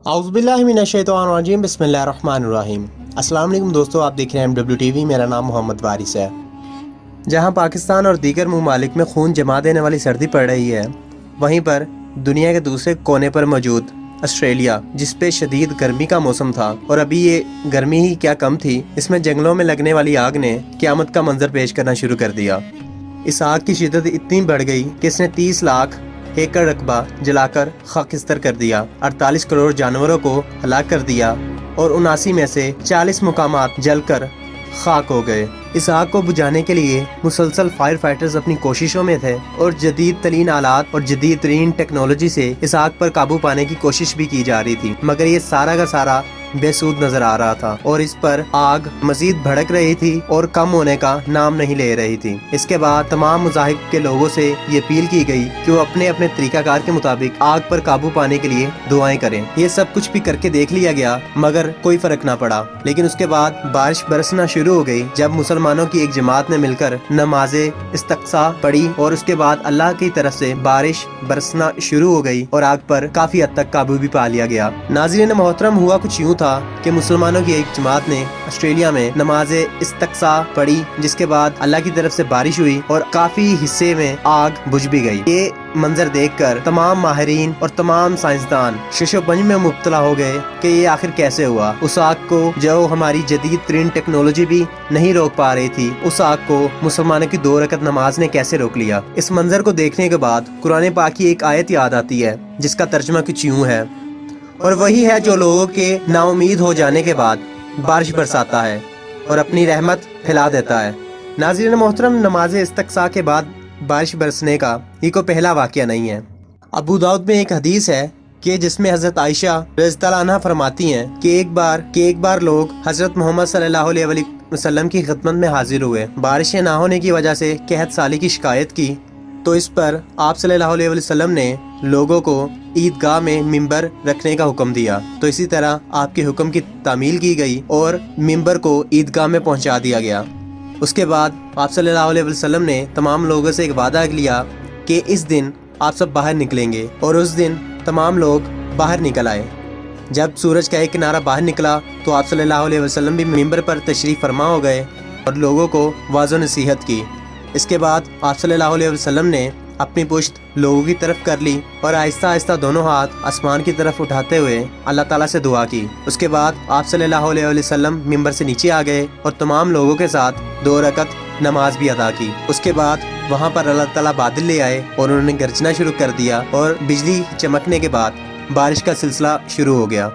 औज़ुबिल्लाहिमिनश्शैतानिर्रजीम बिस्मिल्लाहिर्रहमानिर्रहीम। अस्सलाम वालेकुम दोस्तों, आप देख रहे हैं MWTV। मेरा नाम मोहम्मद वारिस है। जहां पाकिस्तान और दीगर ममालिक में खून जमा देने वाली सर्दी पड़ रही है, वहीं पर दुनिया के दूसरे कोने पर मौजूद ऑस्ट्रेलिया, जिस पे शदीद गर्मी का मौसम था, और अभी ये गर्मी ही क्या कम थी, इसमें जंगलों में लगने वाली आग ने क़यामत का मंजर पेश करना शुरू कर दिया। इस आग की शिद्दत इतनी बढ़ गई कि इसने 30 लाख एकड़ रकबा जलाकर खाकिस्तर कर दिया, 48 करोड़ जानवरों को हलाक कर दिया और 79 में से 40 मुकामात जलकर खाक हो गए। इस आग को बुझाने के लिए मुसलसल फायर फाइटर्स अपनी कोशिशों में थे और जदीद तरीन आलात और जदीद तरीन टेक्नोलॉजी से इस आग पर काबू पाने की कोशिश भी की जा रही थी, मगर ये सारा का सारा बेसूद नजर आ रहा था और इस पर आग मजीद भड़क रही थी और कम होने का नाम नहीं ले रही थी। इसके बाद तमाम मज़ाहिब के लोगों से ये अपील की गई कि वो अपने अपने तरीकाकार के मुताबिक आग पर काबू पाने के लिए दुआएं करें। ये सब कुछ भी करके देख लिया गया, मगर कोई फर्क ना पड़ा। लेकिन उसके बाद बारिश बरसना शुरू हो गई, जब मुसलमानों की एक जमात ने मिलकर नमाज इस्तक्सा पढ़ी और उसके बाद अल्लाह की तरफ से बारिश बरसना शुरू हो गई और आग पर काफी हद तक काबू भी पा लिया गया। नाज़रीन मोहतरम, हुआ कुछ यूँ था कि मुसलमानों की एक जमात ने ऑस्ट्रेलिया में नमाज इस्तक्सा पढ़ी, जिसके बाद अल्लाह की तरफ से बारिश हुई और काफी हिस्से में आग बुझ भी गई। ये मंजर देखकर तमाम माहिरीन और तमाम साइंसदान शशोपंज में मुब्तला हो गए कि ये आखिर कैसे हुआ। उस आग को जो हमारी जदीद तरीन टेक्नोलॉजी भी नहीं रोक पा रही थी, उस आग को मुसलमानों की 2 रकत नमाज ने कैसे रोक लिया। इस मंजर को देखने के बाद कुरान पाक की एक आयत याद आती है, जिसका तर्जुमा कुछ यूँ है, और वही है जो लोगों के नाउमीद हो जाने के बाद बारिश बरसाता है और अपनी रहमत फैला देता है। नाज़रीन मोहतरम, नमाज इस्तक्सा के बाद बारिश बरसने का ये कोई पहला वाक़या नहीं है। अबू दाऊद में एक हदीस है कि जिसमें हज़रत आयशा रज़ियल्लाहु अन्हा फरमाती हैं कि एक बार लोग हज़रत मोहम्मद सल्लल्लाहु अलैहि वसल्लम की खिदमत में हाजिर हुए। बारिशें ना होने की वजह से कहत साली की शिकायत की, तो इस पर आप सल्लल्लाहु अलैहि वसल्लम ने लोगों को ईदगाह में मिंबर रखने का हुक्म दिया। तो इसी तरह आपके हुक्म की तामील की गई और मिंबर को ईदगाह में पहुंचा दिया गया। उसके बाद आप सल्लल्लाहु अलैहि वसल्लम ने तमाम लोगों से एक वादा लिया कि इस दिन आप सब बाहर निकलेंगे, और उस दिन तमाम लोग बाहर निकल आए। जब सूरज का एक किनारा बाहर निकला तो आप सल्लल्लाहु अलैहि वसल्लम भी मिंबर पर तशरीफ़ फरमा हो गए और लोगों को वाज़ो नसीहत की। इसके बाद आप सल्लल्लाहु अलैहि वसल्लम ने अपनी पुश्त लोगों की तरफ कर ली और आहिस्ता आहिस्ता दोनों हाथ आसमान की तरफ उठाते हुए अल्लाह ताला से दुआ की। उसके बाद आप सल्लल्लाहु अलैहि वसल्लम मिंबर से नीचे आ गए और तमाम लोगों के साथ 2 रकत नमाज भी अदा की। उसके बाद वहाँ पर अल्लाह ताला बादल ले आए और उन्होंने गरजना शुरू कर दिया और बिजली चमकने के बाद बारिश का सिलसिला शुरू हो गया।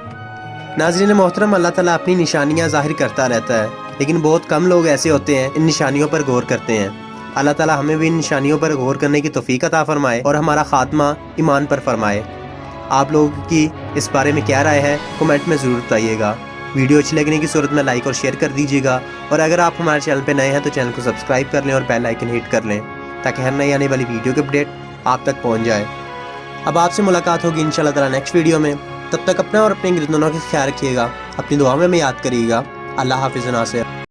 नाज़रीन मोहतरम, अल्लाह ताला अपनी निशानियाँ ज़ाहिर करता रहता है, लेकिन बहुत कम लोग ऐसे होते हैं इन निशानियों पर गौर करते हैं। अल्लाह ताला हमें भी इन निशानियों पर गौर करने की तौफीक अता फरमाए और हमारा खात्मा ईमान पर फरमाए। आप लोगों की इस बारे में क्या राय है, कमेंट में ज़रूर बताइएगा। वीडियो अच्छी लगने की सूरत में लाइक और शेयर कर दीजिएगा, और अगर आप हमारे चैनल पर नए हैं तो चैनल को सब्सक्राइब कर लें और बेल आइकन हिट कर लें, ताकि हर नई आने वाली वीडियो की अपडेट आप तक पहुँच जाए। अब आपसे मुलाकात होगी इंशाल्लाह ताला नेक्स्ट वीडियो में। तब तक अपना और अपने गिरदोनों का ख्याल रखिएगा, अपनी दुआ में याद करिएगा। अल्लाह हाफिज़ नासिर।